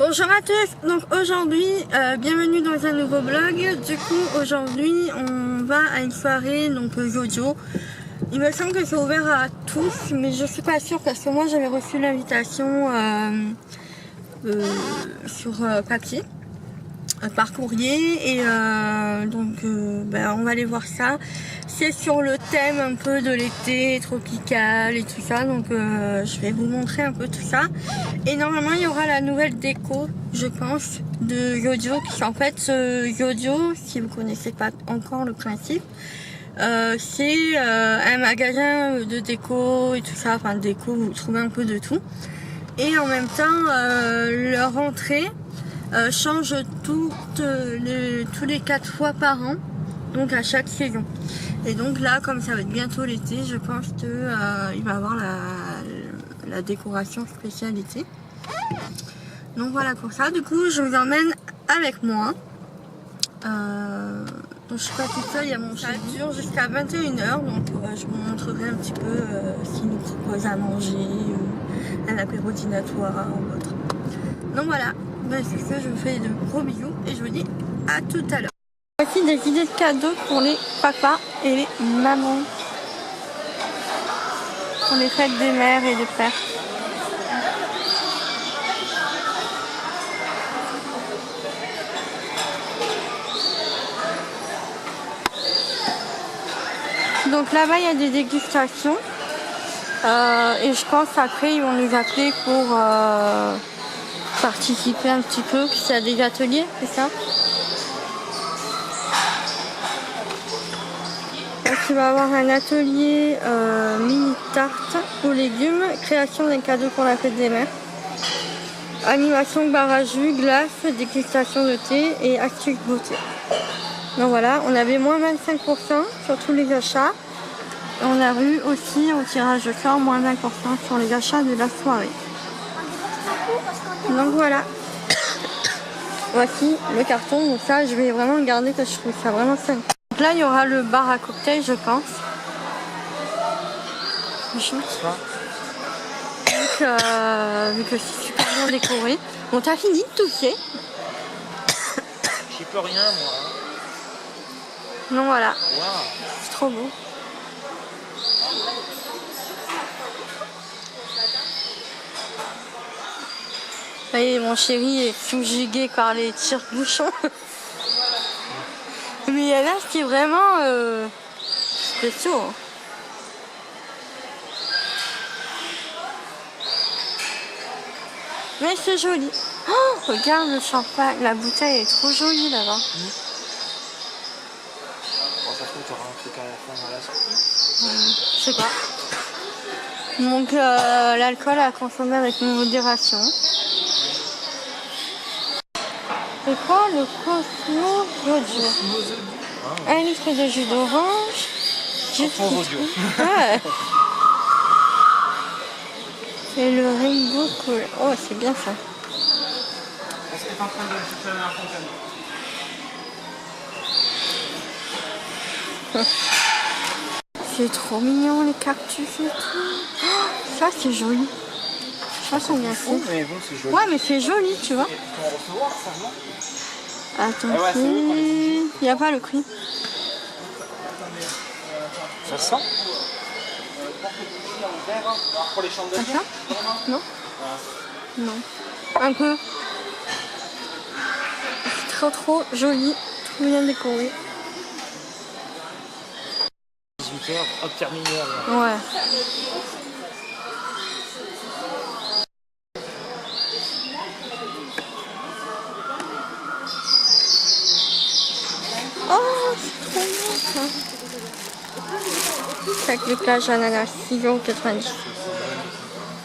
Bonjour à tous, donc aujourd'hui, bienvenue dans un nouveau vlog. Du coup, aujourd'hui, on va à une soirée, donc Jojo. Il me semble que c'est ouvert à tous, mais je suis pas sûre parce que moi j'avais reçu l'invitation sur papier, par courrier, et donc on va aller voir ça. C'est sur le thème un peu de l'été tropical et tout ça, donc je vais vous montrer un peu tout ça. Et normalement il y aura la nouvelle déco, je pense, de Jojo, qui en fait Jojo, si vous connaissez pas encore le principe, c'est un magasin de déco et tout ça, enfin déco, vous trouvez un peu de tout. Et en même temps, leur entrée change tous les 4 fois par an, donc à chaque saison. Et donc là, comme ça va être bientôt l'été, je pense que il va y avoir la décoration spéciale été. Donc voilà pour ça. Du coup, je vous emmène avec moi. Donc je suis pas toute seule, il y a mon chat. Ça dure jusqu'à 21h, donc je vous montrerai un petit peu s'il nous propose à manger, un apéro dînatoire ou autre. Donc voilà, c'est ce que je vous fais de gros bisous et je vous dis à tout à l'heure. Voici des idées de cadeaux pour les papas et les mamans. Pour les fêtes des mères et des pères. Donc là-bas il y a des dégustations. Et je pense après ils vont nous appeler pour participer un petit peu, puis c'est à des ateliers, c'est ça? Donc il va y avoir un atelier mini tarte aux légumes, création d'un cadeau pour la fête des mères, animation bar à jus, glace, dégustation de thé et astuces beauté. Donc voilà, on avait moins 25% sur tous les achats. On a eu aussi au tirage de sort moins 20% sur les achats de la soirée. Donc voilà. Voici le carton. Donc ça, je vais vraiment le garder parce que je trouve ça vraiment sympa. Donc là, il y aura le bar à cocktail, je pense. Donc, vu que c'est super bien décoré. Bon, t'as fini de tousser. J'y peux rien, moi. Donc voilà. Wow. C'est trop beau. Vous voyez, mon chéri est subjugué par les tire-bouchons. Mais il y a là ce qui est vraiment spécial. Mais c'est joli. Oh, regarde le champagne, la bouteille est trop jolie là-bas. Bon, ça se trouve, t'auras un truc à la fin dans la sortie. Je sais pas. Donc l'alcool à consommer avec modération. C'est quoi le Cosmo Jojo? 1 litre de jus d'orange. Ouais. Et le Rainbow Cool. Oh, c'est bien ça. Est-ce que t'es en train de chercher la fontaine? C'est trop mignon les cactus et tout. Oh, ça c'est joli. Ça c'est bien fait. Mais bon, c'est joli. Ouais, mais c'est joli, tu vois. Ils vont recevoir ça, non? Attention, il n'y a pas le prix. Ça sent? Pour les chandeliers? Comme ça? Non? Non. Un peu. C'est trop joli, trop bien décoré. 18h, hop, terminé. Ouais. Oh, c'est trop bien ça. Sac de plage ananas, 6,90 €.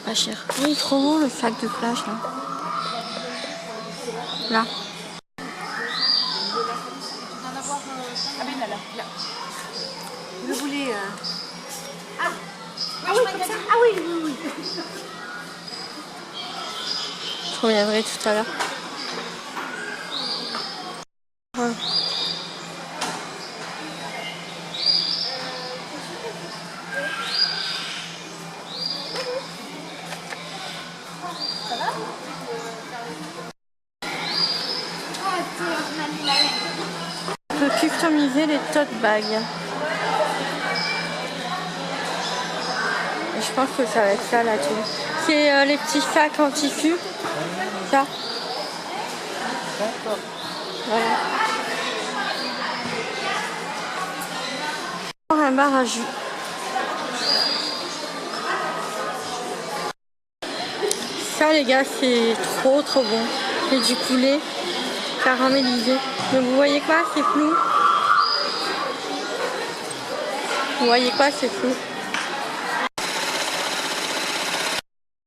Pas cher. Oui, trop beau le sac de plage là. Là. Vous voulez... Ah oui, comme ça. Ah oui, oui, oui. Je reviendrai tout à l'heure. Ouais. Ça va? regarder les tote bags. Et je pense que ça va être ça là tout. C'est les petits sacs en tissu. Ça. D'accord. Voilà. Un bar à jus. Ça les gars c'est trop bon. C'est du poulet caramélisé. Mais vous voyez quoi, c'est flou. Vous voyez quoi, c'est flou.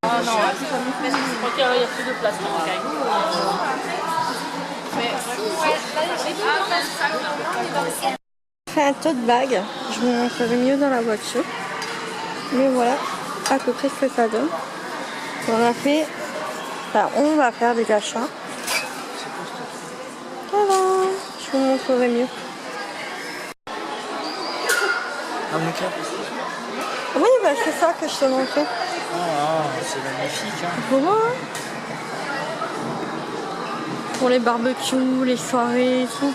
Ah non, mais c'est parce qu'il n'y a plus de place pour le caillou. Je fais un tote bag. Je vous montrerai mieux dans la voiture. Mais voilà à peu près ce que ça donne. On a fait, enfin, on va faire des achats. Voilà, je vous montrerai mieux. Ah, mon cœur. Oui, bah, c'est ça que je te montrais. Ah, c'est magnifique. Hein. Voilà. Pour les barbecues, les soirées et tout.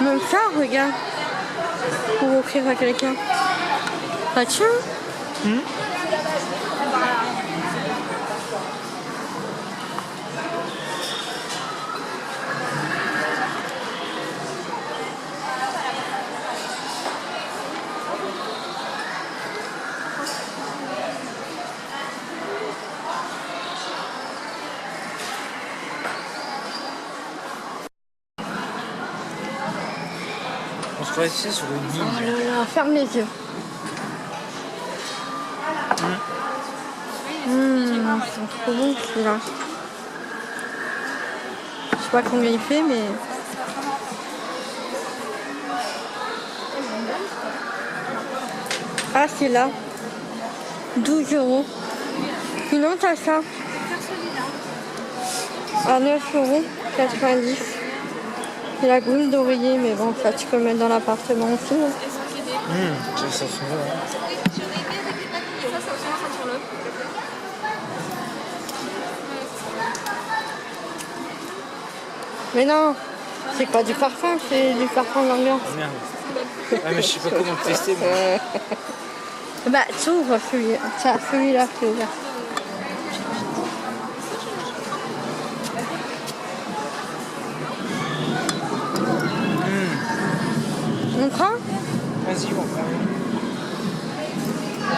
Même ça, regarde. Pour offrir à quelqu'un. Bah tiens. On se croit ici sur une Oh île. là là, ferme les yeux. Ils sont trop bons celui-là. Je sais pas combien il fait, mais. Ah, c'est là. 12 €. Sinon, t'as ça. À 9,90 €. C'est la goule d'oreiller, mais bon, ça tu peux le mettre dans l'appartement aussi. Hein. Ça sent bon. Hein. Mais non, c'est pas du parfum, c'est du parfum d'ambiance. Oh, merde. Ah, mais je sais pas comment le tester. Moi. Bah, tu ouvres celui-là. Tiens, celui-là qui est ouvert. On prend? Vas-y, on prend.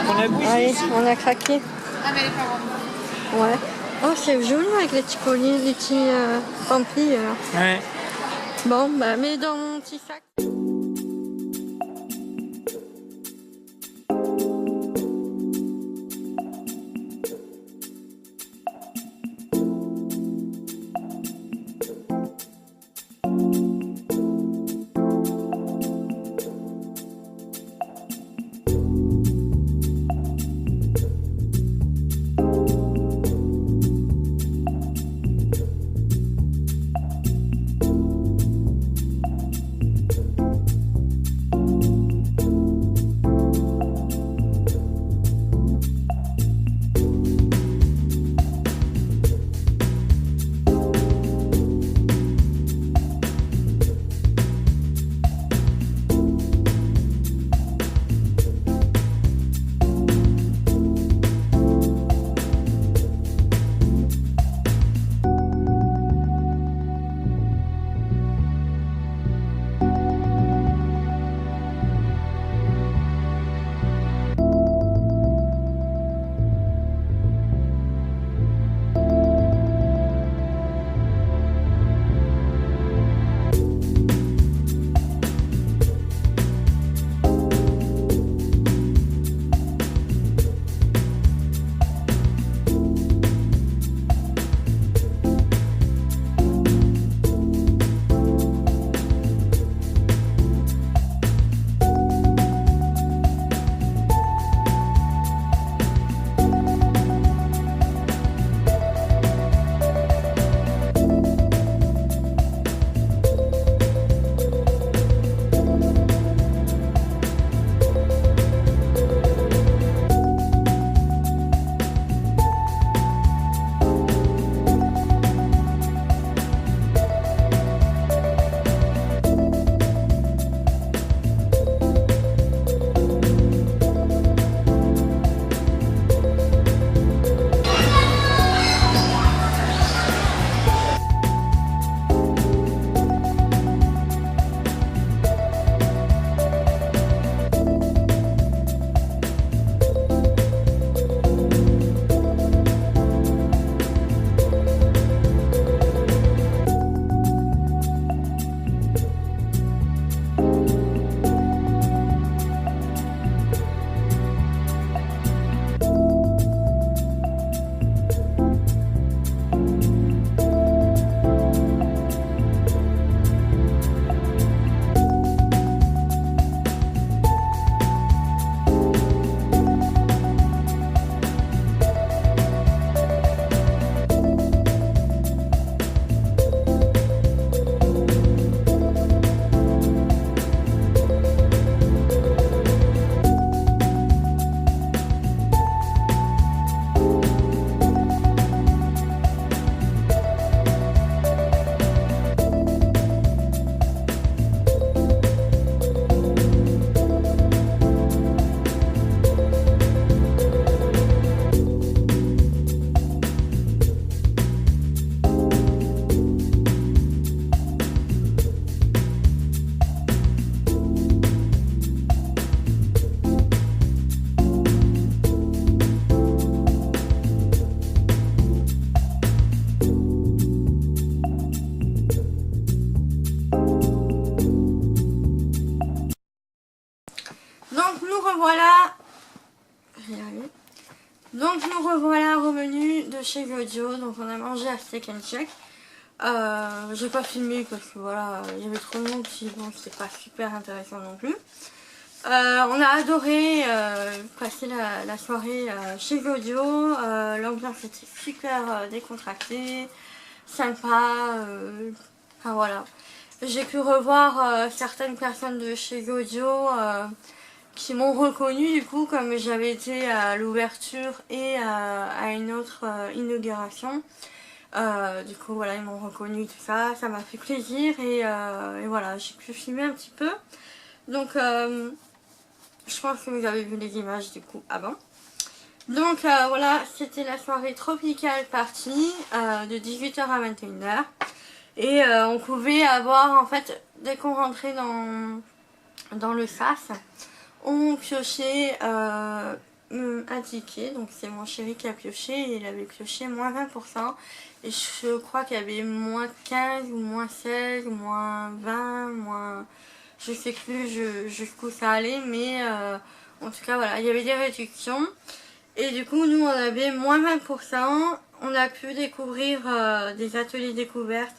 On a bouché Allez, ici. on a craqué. Ah, mais elle est pas grande. Ouais. Oh, c'est joli avec les petits colliers, les petits pamplis. Ouais. Bon, bah, mets dans mon petit sac. revoilà. Je vais y arriver. Donc nous revoilà revenus de chez Gojo. Donc on a mangé à Steak and Shake. J'ai pas filmé parce que voilà, il y avait trop de monde, puis bon, c'était pas super intéressant non plus. On a adoré passer la soirée chez Gojo. L'ambiance était super décontractée, sympa. Enfin voilà. J'ai pu revoir certaines personnes de chez Gojo qui m'ont reconnue du coup, comme j'avais été à l'ouverture et à une autre inauguration. Du coup voilà, ils m'ont reconnu, tout ça, ça m'a fait plaisir et voilà, j'ai pu filmer un petit peu. Donc je pense que vous avez vu les images du coup avant. Donc voilà, c'était la soirée Tropical Party de 18h à 21h. Et on pouvait avoir en fait, dès qu'on rentrait dans le sas, on piochait un ticket. Donc c'est mon chéri qui a pioché et il avait pioché moins 20%. Et je crois qu'il y avait moins 15 ou moins 16 ou moins 20, moins... Je sais plus jusqu'où ça allait, mais en tout cas voilà, il y avait des réductions. Et du coup nous on avait moins 20%. On a pu découvrir des ateliers découvertes.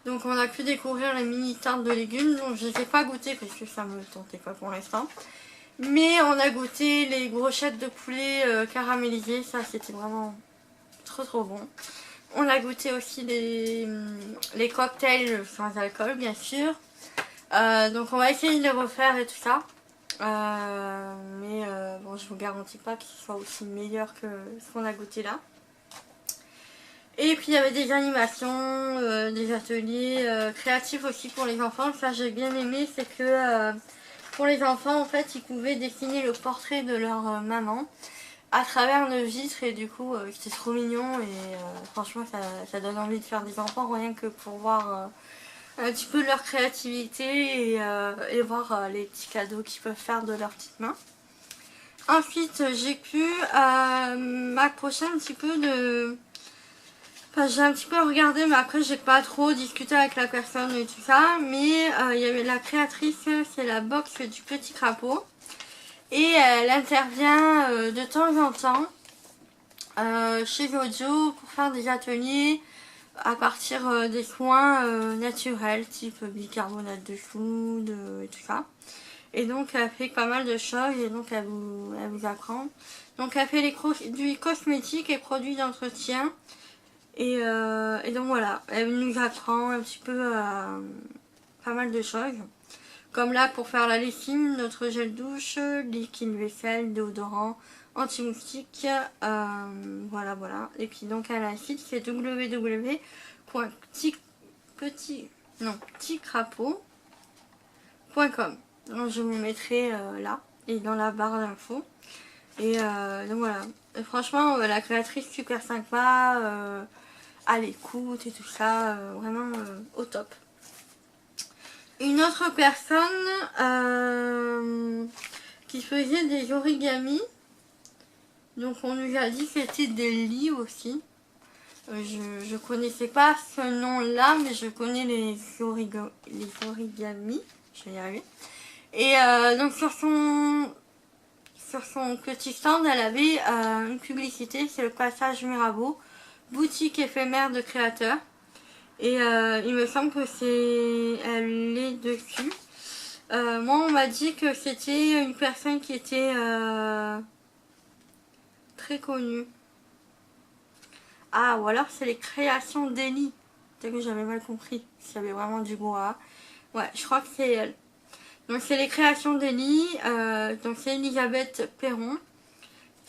Donc on a pu découvrir les mini tartes de légumes. Donc je ne les ai pas goûtées parce que ça me tentait pas pour l'instant. Mais on a goûté les brochettes de poulet caramélisées. Ça c'était vraiment trop bon. On a goûté aussi les cocktails sans alcool bien sûr. Donc on va essayer de les refaire et tout ça. Mais bon, je vous garantis pas que ce soit aussi meilleur que ce qu'on a goûté là. Et puis il y avait des animations, des ateliers créatifs aussi pour les enfants. Ça j'ai bien aimé, c'est que pour les enfants en fait ils pouvaient dessiner le portrait de leur maman à travers nos vitres et du coup c'était trop mignon et franchement ça donne envie de faire des enfants rien que pour voir un petit peu de leur créativité et voir les petits cadeaux qu'ils peuvent faire de leurs petites mains. Ensuite j'ai pu m'approcher un petit peu de... Enfin, j'ai un petit peu regardé mais après j'ai pas trop discuté avec la personne et tout ça. Mais il y avait la créatrice, c'est la box du petit crapaud. Et elle intervient de temps en temps chez Gojo pour faire des ateliers à partir des soins naturels, type bicarbonate de soude et tout ça. Et donc elle fait pas mal de choses et donc elle vous apprend. Donc elle fait les produits cosmétiques et produits d'entretien. Et donc voilà, elle nous apprend un petit peu pas mal de choses. Comme là pour faire la lessive, notre gel douche, liquide vaisselle, déodorant, anti-moustique, voilà. Et puis donc elle a un site, c'est petitcrapaud.com. Donc je vous mettrai là et dans la barre d'infos. Et donc voilà, et franchement la créatrice super sympa, à l'écoute et tout ça, vraiment au top. Une autre personne qui faisait des origamis. Donc on nous a dit que c'était des lits aussi. Je connaissais pas ce nom là, mais je connais les origamis. Je vais y arriver. Et donc sur son petit stand, elle avait une publicité, c'est le passage Mirabeau, boutique éphémère de créateurs. Et il me semble que elle est dessus. Moi on m'a dit que c'était une personne qui était très connue. Ah, ou alors c'est les créations d'Eli. Peut-être que j'avais mal compris, s'il y avait vraiment du bois. Ouais, je crois que c'est elle. Donc c'est les créations d'Eli, donc c'est Elisabeth Perron.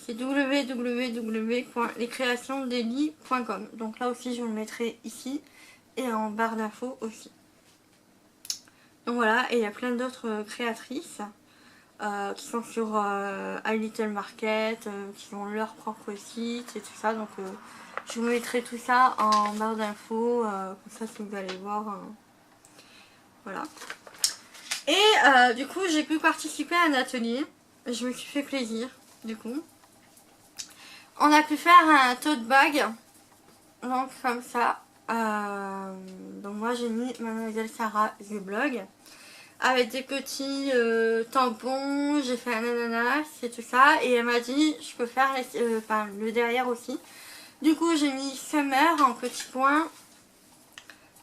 C'est www.lescreationsdeli.com. Donc là aussi je vous le mettrai ici et en barre d'infos aussi. Donc voilà, et il y a plein d'autres créatrices qui sont sur A Little Market, qui ont leur propre site et tout ça. Donc je vous mettrai tout ça en barre d'infos, comme ça si vous allez voir. Voilà. Et du coup j'ai pu participer à un atelier. Je me suis fait plaisir du coup. On a pu faire un tote bag. Donc comme ça. Donc moi j'ai mis Mademoiselle Sarah The Blog. avec des petits tampons, j'ai fait un ananas et tout ça, et elle m'a dit je peux faire le derrière aussi. Du coup j'ai mis summer en petits points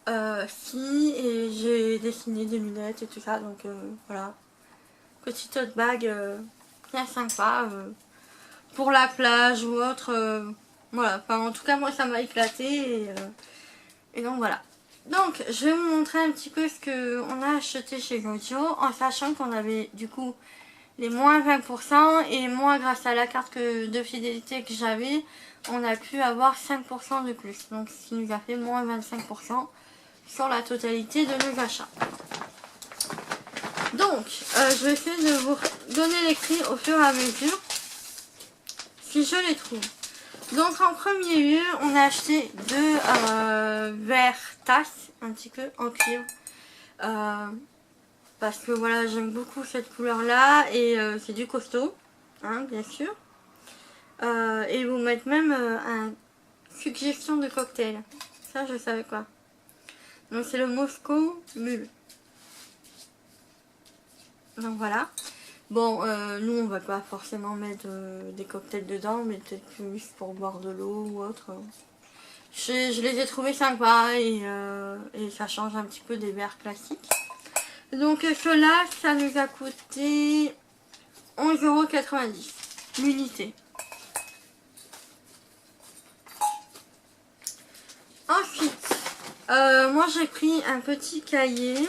et j'ai dessiné des lunettes et tout ça, donc voilà, petite tote bag bien sympa pour la plage ou autre, voilà, enfin, en tout cas moi ça m'a éclaté et donc voilà. Donc je vais vous montrer un petit peu ce qu'on a acheté chez Gotio, en sachant qu'on avait du coup les moins 20% et moi grâce à la carte de fidélité que j'avais, on a pu avoir 5% de plus, donc ce qui nous a fait moins 25% sur la totalité de nos achats. Donc je vais essayer de vous donner les prix au fur et à mesure si je les trouve. Donc en premier lieu, on a acheté deux verres tasses, un petit peu en cuivre, parce que voilà, j'aime beaucoup cette couleur là et c'est du costaud, hein, bien sûr. Et ils vous mettent même une suggestion de cocktail, ça je savais quoi. Donc c'est le Moscow Mule. Donc voilà. Bon, nous on va pas forcément mettre des cocktails dedans, mais peut-être plus pour boire de l'eau ou autre. Je les ai trouvés sympas et ça change un petit peu des verres classiques. Donc cela, ça nous a coûté 11,90 € l'unité. Ensuite, moi j'ai pris un petit cahier.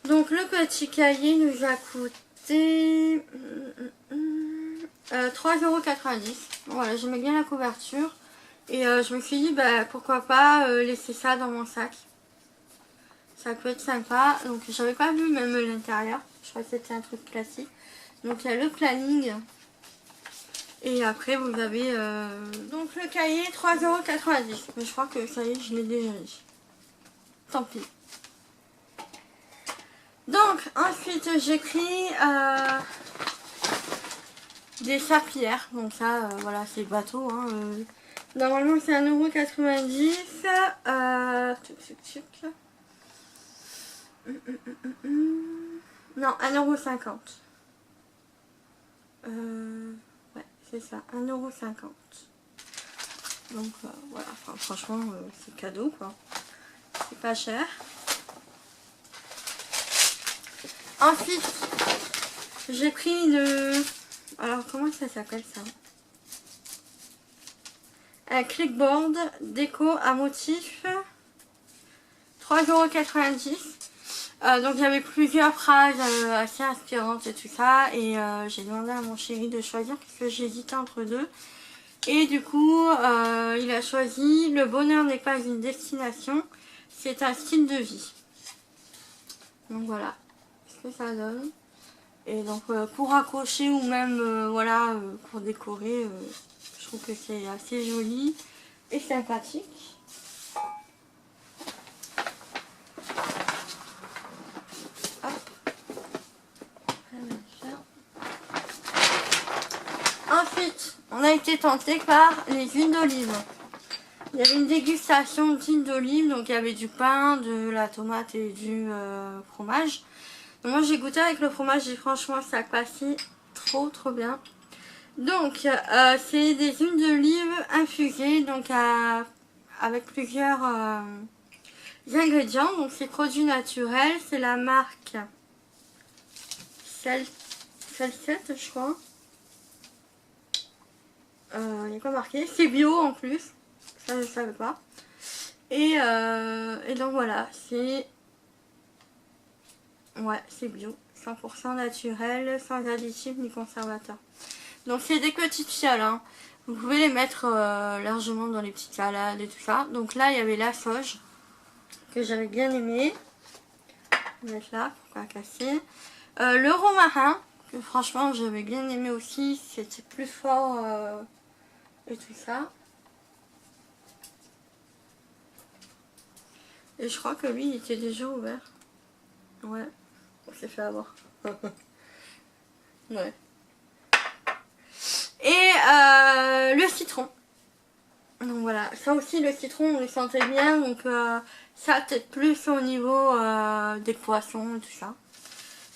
Donc le petit cahier nous a coûté 3,90 €. Voilà, j'aimais bien la couverture. Et je me suis dit, bah, pourquoi pas laisser ça dans mon sac. Ça peut être sympa. Donc j'avais pas vu même l'intérieur. Je crois que c'était un truc classique. Donc il y a le planning. Et après vous avez... Donc le cahier 3,90 €. Mais je crois que ça y est, je l'ai déjà dit. Tant pis. Donc ensuite j'ai pris des serpillères. Donc ça voilà, c'est bateau, hein, normalement c'est 1,90 €. Non, 1,50 €. Ouais, c'est ça, 1,50 €. Donc voilà, enfin, franchement c'est cadeau quoi. C'est pas cher. Ensuite, j'ai pris le... Alors, comment ça s'appelle ça? Un clipboard déco à motif. 3,90 €. Donc, il y avait plusieurs phrases assez inspirantes et tout ça. Et j'ai demandé à mon chéri de choisir parce que j'hésitais entre deux. Et du coup, il a choisi « Le bonheur n'est pas une destination, c'est un style de vie ». Donc voilà. Que ça donne. Et donc pour accrocher ou même voilà pour décorer, je trouve que c'est assez joli et sympathique. Hop. Ensuite on a été tenté par les huiles d'olive. Il y avait une dégustation d'huile d'olive, donc il y avait du pain, de la tomate et du fromage. Moi j'ai goûté avec le fromage et franchement ça passait trop bien. Donc c'est des huiles d'olive infusées donc avec plusieurs ingrédients. Donc c'est produits naturels, c'est la marque Celset je crois. Il n'y a pas marqué, c'est bio en plus, ça je ne savais pas. Et donc voilà, c'est... Ouais, c'est bio, 100% naturel, sans additifs ni conservateurs. Donc c'est des petites fioles, hein. Vous pouvez les mettre largement dans les petites salades et tout ça. Donc là, il y avait la sauge, que j'avais bien aimé. On va mettre là, pour pas casser. Le romarin, que franchement j'avais bien aimé aussi, c'était plus fort et tout ça. Et je crois que lui, il était déjà ouvert. Ouais. On s'est fait avoir. Ouais. Et le citron. Donc voilà, ça aussi le citron on le sentait bien, donc ça peut-être plus au niveau des poissons et tout ça.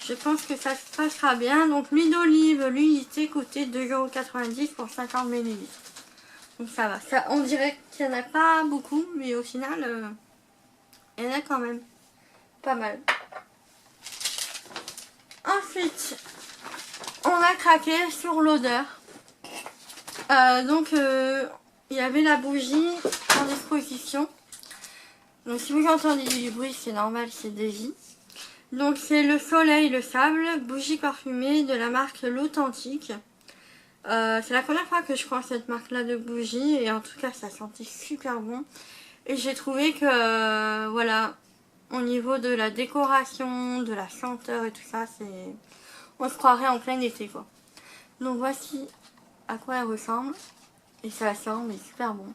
Je pense que ça se passera bien. Donc l'huile d'olive, l'unité coûtait 2,90 € pour 50 ml. Donc ça va, ça, on dirait qu'il n'y en a pas beaucoup, mais au final, il y en a quand même pas mal. Ensuite, on a craqué sur l'odeur. Il y avait la bougie en disposition. Donc si vous entendez du bruit, c'est normal, c'est Davy. Donc c'est le soleil, le sable, bougie parfumée de la marque L'Authentique. C'est la première fois que je prends cette marque là de bougie et en tout cas ça sentait super bon. Et j'ai trouvé que voilà, au niveau de la décoration, de la senteur et tout ça, c'est, on se croirait en plein été quoi. Donc voici à quoi elle ressemble. Et ça sent mais super bon.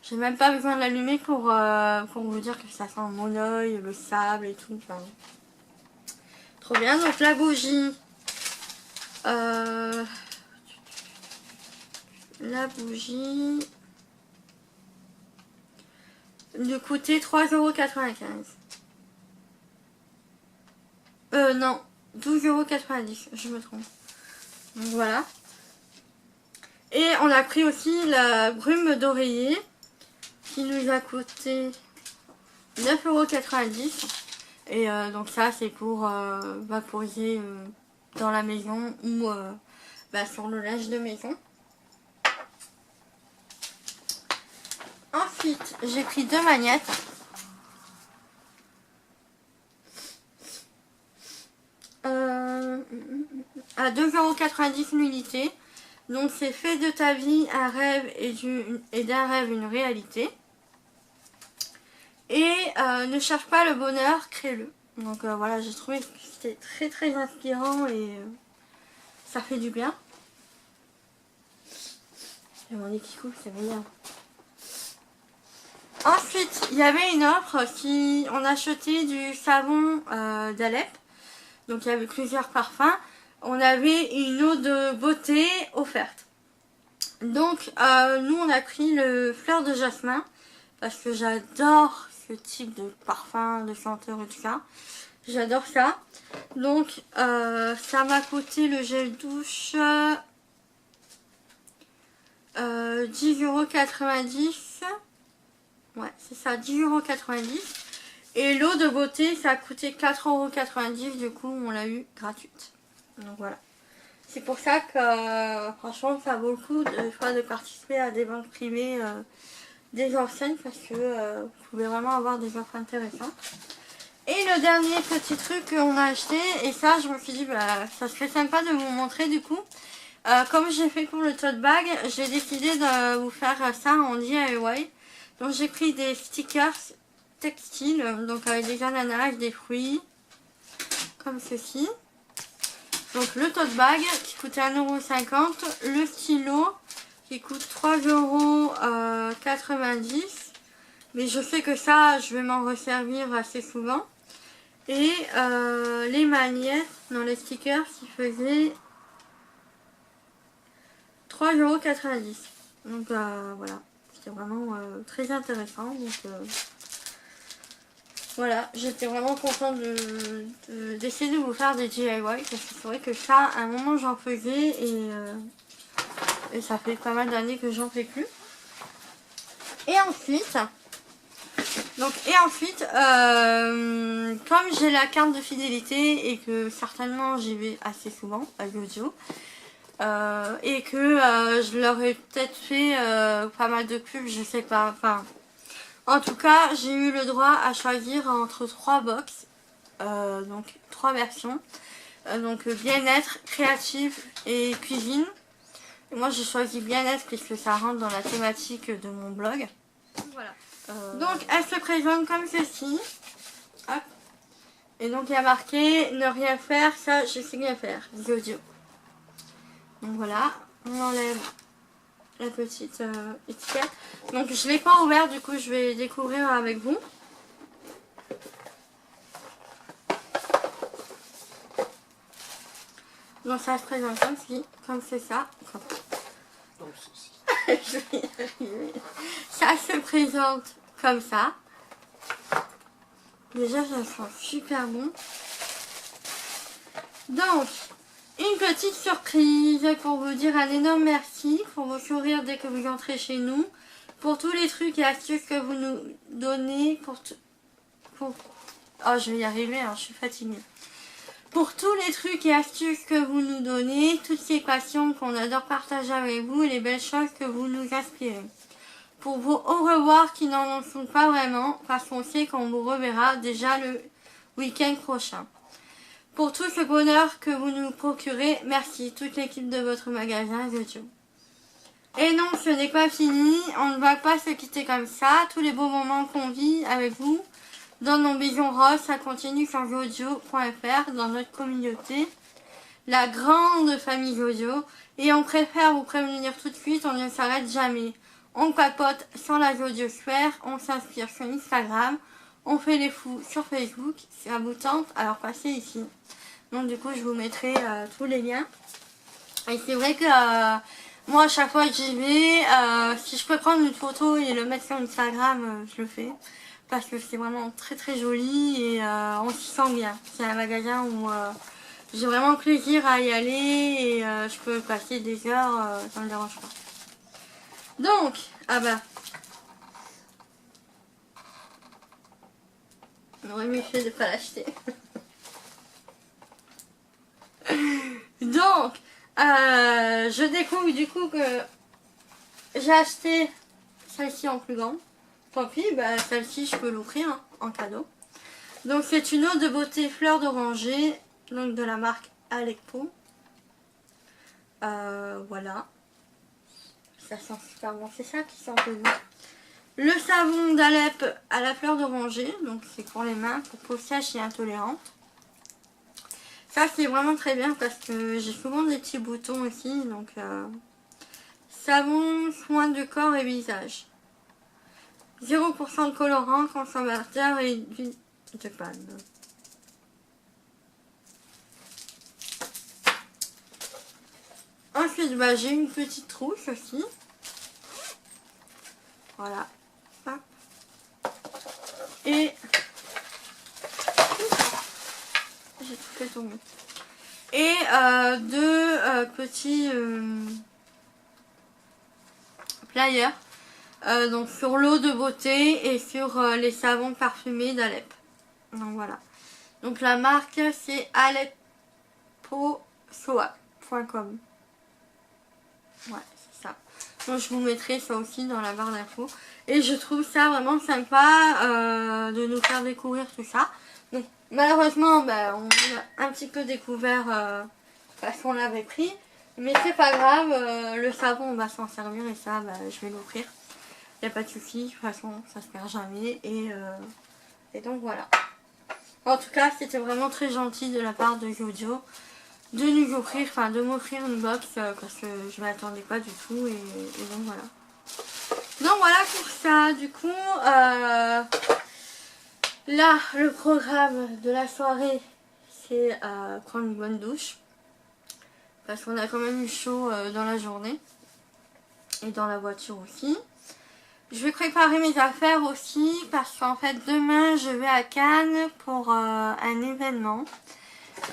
J'ai même pas besoin de l'allumer pour vous dire que ça sent mon oeil, le sable et tout. Enfin, trop bien. Donc la bougie. La bougie. Lui coûtait 3,95 €. Non, 12,90 €, je me trompe. Donc voilà. Et on a pris aussi la brume d'oreiller qui nous a coûté 9,90 €. Et donc ça c'est pour vaporiser dans la maison ou sur le linge de maison. Ensuite j'ai pris 2 magnettes. À 2,90 € l'unité. Donc c'est fait de ta vie un rêve et d'un rêve une réalité. Et ne cherche pas le bonheur, crée-le. Donc voilà, j'ai trouvé que c'était très très inspirant et ça fait du bien. J'ai mon nez qui coule, c'est bien. Ensuite, il y avait une offre si on achetait du savon d'Alep. Donc il y avait plusieurs parfums. On avait une eau de beauté offerte. Donc nous on a pris le fleur de jasmin parce que j'adore ce type de parfum, de senteur et tout ça. J'adore ça. Donc ça m'a coûté le gel douche 10,90 €. Ouais, c'est ça, 10,90 €. Et l'eau de beauté, ça a coûté 4,90 €. Du coup, on l'a eu gratuite. Donc voilà. C'est pour ça que franchement, ça vaut le coup de participer à des ventes privées des enseignes parce que vous pouvez vraiment avoir des offres intéressantes. Et le dernier petit truc qu'on a acheté, et ça, je me suis dit, ça serait sympa de vous montrer du coup. Comme j'ai fait pour le tote bag, j'ai décidé de vous faire ça en DIY. Donc j'ai pris des stickers textiles, donc avec des ananas, des fruits, comme ceci. Donc le tote bag qui coûtait 1,50 €, le stylo qui coûte 3,90 €. Mais je sais que ça, je vais m'en resservir assez souvent. Et les magnettes, non les stickers qui faisaient 3,90 €. Donc voilà, c'était vraiment très intéressant. Donc voilà, j'étais vraiment contente d'essayer de vous faire des DIY parce que c'est vrai que ça, à un moment j'en faisais et ça fait pas mal d'années que j'en fais plus. Et ensuite, comme j'ai la carte de fidélité et que certainement j'y vais assez souvent à Yodio, et que je leur ai peut-être fait pas mal de pubs, je sais pas, enfin en tout cas j'ai eu le droit à choisir entre 3 box, donc 3 versions, donc bien-être, créatif et cuisine. Et moi j'ai choisi bien-être puisque ça rentre dans la thématique de mon blog. Voilà. Donc elle se présente comme ceci. Hop. Et donc il y a marqué ne rien faire, ça je sais bien faire, Yodio. Donc voilà, on enlève la petite étiquette. Donc je ne l'ai pas ouvert, du coup je vais découvrir avec vous. Donc ça se présente comme c'est ça. Je vais y arriver. Ça se présente comme ça. Déjà, ça sent super bon. Donc, une petite surprise pour vous dire un énorme merci, pour vos sourires dès que vous entrez chez nous, pour tous les trucs et astuces que vous nous donnez, Oh, je vais y arriver, hein, je suis fatiguée. Pour tous les trucs et astuces que vous nous donnez, toutes ces passions qu'on adore partager avec vous et les belles choses que vous nous inspirez. Pour vos au revoir qui n'en sont pas vraiment, parce qu'on sait qu'on vous reverra déjà le week-end prochain. Pour tout ce bonheur que vous nous procurez, merci toute l'équipe de votre magasin Zodio. Et non, ce n'est pas fini, on ne va pas se quitter comme ça. Tous les beaux moments qu'on vit avec vous dans nos maisons roses, ça continue sur zodio.fr, dans notre communauté, la grande famille Zodio. Et on préfère vous prévenir tout de suite, on ne s'arrête jamais. On papote sur la Zodiosphère, on s'inspire sur Instagram, on fait les fous sur Facebook. Si ça vous tente, alors passez ici. Donc du coup, je vous mettrai tous les liens. Et c'est vrai que moi, à chaque fois que j'y vais, si je peux prendre une photo et le mettre sur Instagram, je le fais. Parce que c'est vraiment très très joli et on s'y sent bien. C'est un magasin où j'ai vraiment plaisir à y aller et je peux passer des heures, ça ne me dérange pas. Donc, ah bah, on aurait mieux fait de ne pas l'acheter. Donc, je découvre du coup que j'ai acheté celle-ci en plus grande. Tant pis, bah, celle-ci je peux l'offrir hein, en cadeau. Donc c'est une eau de beauté fleur d'oranger, donc de la marque Aleppo. Voilà. Ça sent super bon, c'est ça qui sent le goût. Le savon d'Alep à la fleur d'oranger, donc c'est pour les mains, pour peau sèche et intolérante. Ça c'est vraiment très bien parce que j'ai souvent des petits boutons aussi, donc savon, soin de corps et visage. 0% de colorant, consommateur et d'huile de palme. Ensuite, bah, j'ai une petite trousse aussi. Voilà. Hop. Et j'ai tout fait tomber. Et deux petits pliers. Donc sur l'eau de beauté et sur les savons parfumés d'Alep. Donc voilà. Donc la marque c'est alepposoa.com. Ouais, c'est ça. Donc je vous mettrai ça aussi dans la barre d'infos. Et je trouve ça vraiment sympa de nous faire découvrir tout ça. Donc malheureusement bah, on a un petit peu découvert parce qu'on l'avait pris. Mais c'est pas grave, le savon on va s'en servir et ça bah, je vais l'offrir. Il n'y a pas de souci, de toute façon ça se perd jamais et donc voilà. En tout cas c'était vraiment très gentil de la part de Zodio de nous offrir, enfin de m'offrir une box parce que je ne m'attendais pas du tout et donc voilà. Donc voilà pour ça, du coup là le programme de la soirée c'est prendre une bonne douche parce qu'on a quand même eu chaud dans la journée et dans la voiture aussi. Je vais préparer mes affaires aussi parce qu'en fait demain je vais à Cannes pour un événement.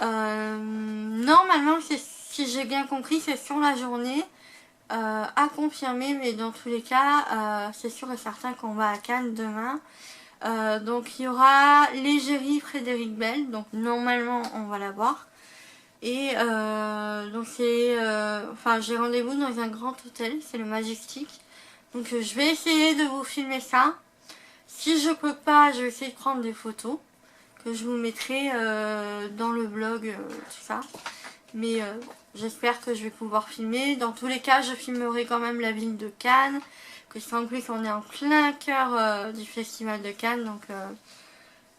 Normalement si j'ai bien compris c'est sur la journée à confirmer, mais dans tous les cas c'est sûr et certain qu'on va à Cannes demain. Donc il y aura l'égérie Frédéric Bell, donc normalement on va la voir. Et donc c'est enfin j'ai rendez-vous dans un grand hôtel, c'est le Majestic. Donc je vais essayer de vous filmer ça. Si je peux pas, je vais essayer de prendre des photos que je vous mettrai dans le blog, tout ça. Mais j'espère que je vais pouvoir filmer. Dans tous les cas, je filmerai quand même la ville de Cannes. Que en plus, on est en plein cœur du festival de Cannes. Donc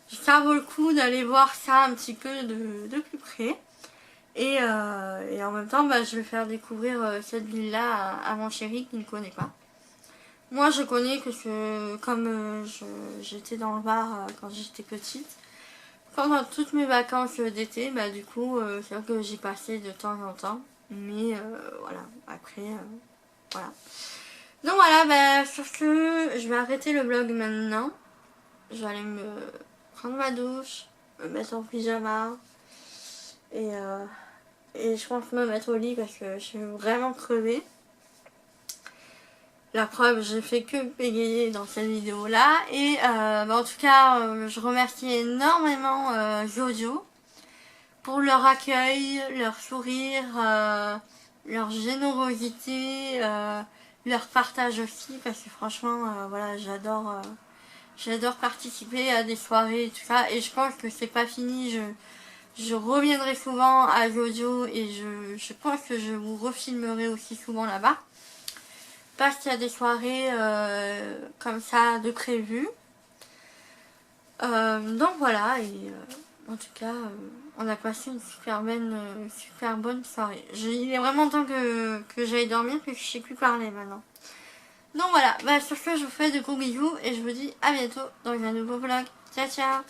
ça vaut le coup d'aller voir ça un petit peu de plus près. Et en même temps, bah, je vais faire découvrir cette ville-là à mon chéri qui ne connaît pas. Moi je connais que comme j'étais dans le Var quand j'étais petite, pendant toutes mes vacances d'été, bah du coup c'est vrai que j'y passais de temps en temps, mais voilà, après voilà. Donc voilà, bah, sur ce, je vais arrêter le vlog maintenant. Je vais aller me prendre ma douche, me mettre en pyjama et je pense me mettre au lit parce que je suis vraiment crevée. La preuve, j'ai fait que bégayer dans cette vidéo là. Et bah, en tout cas, je remercie énormément Jojo pour leur accueil, leur sourire, leur générosité, leur partage aussi, parce que franchement, voilà, j'adore participer à des soirées et tout ça, et je pense que c'est pas fini, je reviendrai souvent à Jojo, et je pense que je vous refilmerai aussi souvent là-bas, parce qu'il y a des soirées comme ça de prévues. Donc voilà, et en tout cas, on a passé une super bonne soirée. Il est vraiment temps que j'aille dormir, parce que je sais plus parler maintenant. Donc voilà, bah sur ce je vous fais de gros bisous et je vous dis à bientôt dans un nouveau vlog. Ciao ciao.